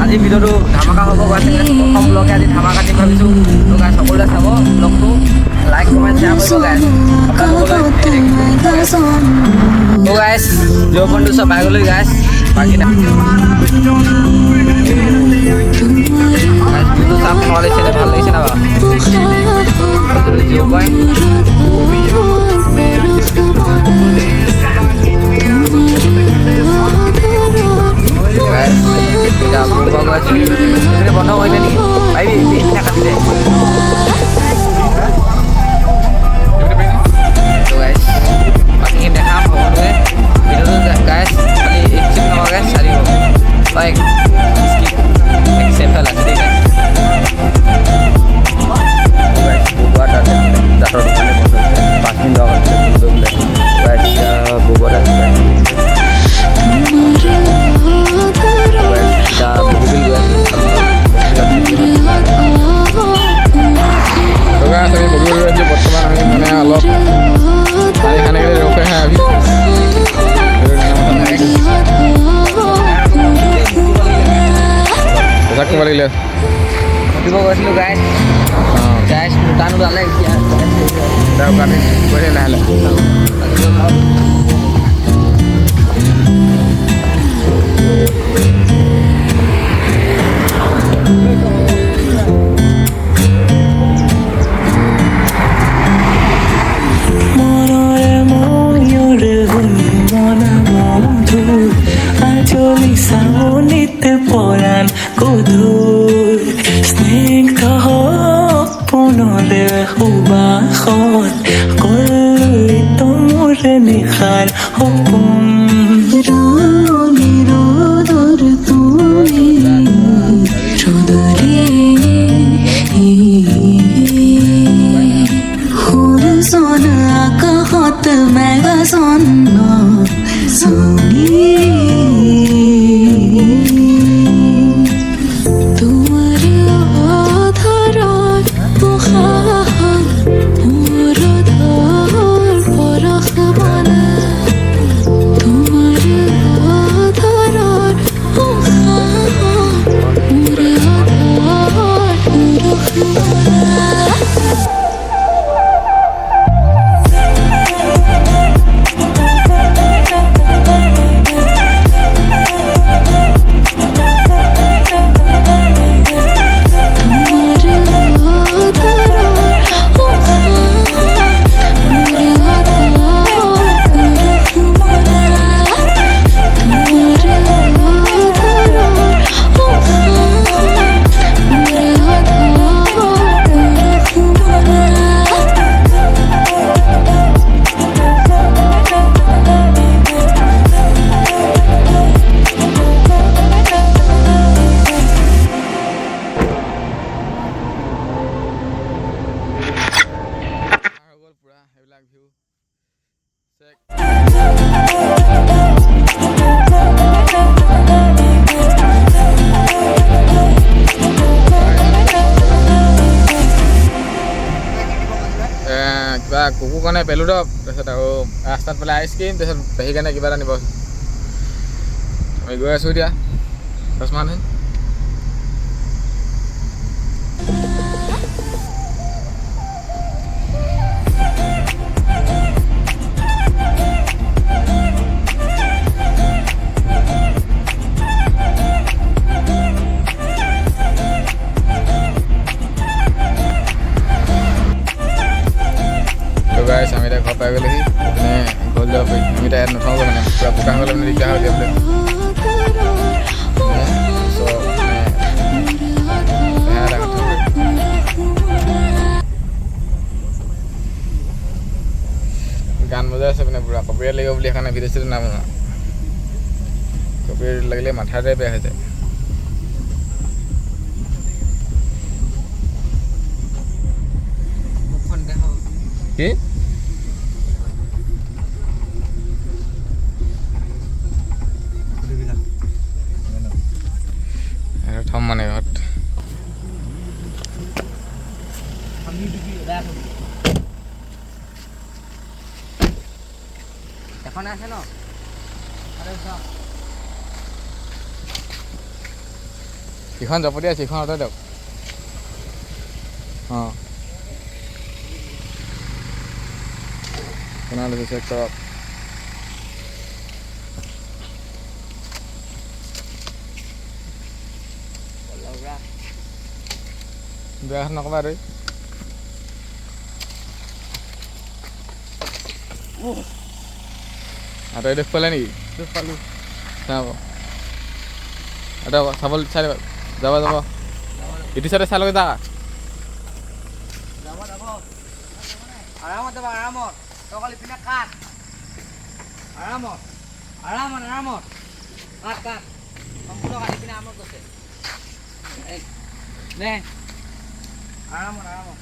আজি ভিডিওটো ধামাকা হ'ব গৈছে প্ৰথম ব্লগে আজি ধামাকা দিম ভাবিছোঁ তো গাইছ সকলোৱে চাব ব্লগটো লাইক কমেণ্ট শ্বেয়াৰ কৰিব গাইছ তো গাইছ জিঅ' পইণ্টটো চব পাই গ'লো গাইছ বাকী ভিডিওটো চাম ভাল লাগিছে না বাৰু জিঅ' পইণ্ট বন্ধ কৰিলে নেকি পাৰিবি কাটি দে বাকীখিনি দেখাম সকলোৱে ভিডিঅ'টো গাইছ খালি স্কিপ নকৰাকৈ চাই দিব লাইক স্কিপ একচেপ্ট হ'ল আছে দেই জাতৰ দোকানে বন্ধ হৈছে 5 মিনিট আগত বোলে বগোৱা বৰ্তমান আমি মানে অলপ পানী খানে ৰখে আমি ক'ব লাগিলে সুধিব গৈছিলোঁ গাইছ গাইছ দোকানো ওলালে এতিয়া দোকানী গৈছে লাহে কুকুৰ কাৰণে পেলো দব তাৰপিছত আৰু ৰাস্তাত পেলাই আইচক্ৰীম তাৰপিছত পেহী কাৰণে কিবা এটা নিব আমি গৈ আছোঁ এতিয়া 10 মান guys, আমি এটা ঘৰ পাই গ'লেহি মানে গ'ল যাব পাৰি আমি এতিয়া ইয়াত নথওঁগৈ মানে পূৰা বোকা হৈ গ'লে মানে দিগদাৰ হৈ যাবলৈ গান বজাই আছে মানে পূৰা কপিৰাইট লাগিব বুলি সেইকাৰণে ভিডিঅ' চিডিঅ' নাবনোৱা কপিৰাইট লাগিলে মাথাটোৱে বেয়া হৈ যায় কি এখনে আছে ন ইখন যাব দিয়া আছে ইখন অঁতাই দিয়ক অঁ কেনেকুৱা লাগিছে চেক কৰক বেয়া নকবা দেই আঁতৰি দুখ পালে নেকি দুখ পালোঁ চাব এটা চাব চাই যাব যাব ইটো চাইডে চাই লগে যা আৰামত যাবা আৰামত তকাল ইপিনে কাট আৰামত আৰামত আৰামত কাট কাট সম্পূৰ্ণ কাটি পিনে আৰামত গৈছে নে আৰামত আৰামত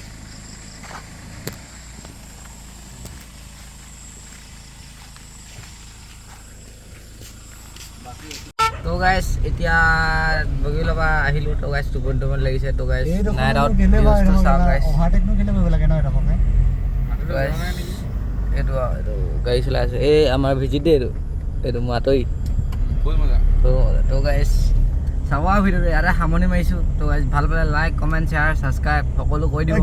তো গাইছ এতিয়া বগি ল'বা আহিলোঁ তো গাইছ টোপনি লাগিছে তো গাইছ নাইট আউট ভিউজটো চাওক গাইছ এইটো গাড়ী চলাই আছে এই আমাৰ ভিজিট দেই এইটো মই আঁতৰি তো গাইছ চাব আৰু ভিডিঅ'টো ইয়াতে সামৰণি মাৰিছোঁ তো গাইছ ভাল পালে লাইক কমেণ্ট শ্বেয়াৰ ছাবস্ক্ৰাইব সকলো কৰি দিব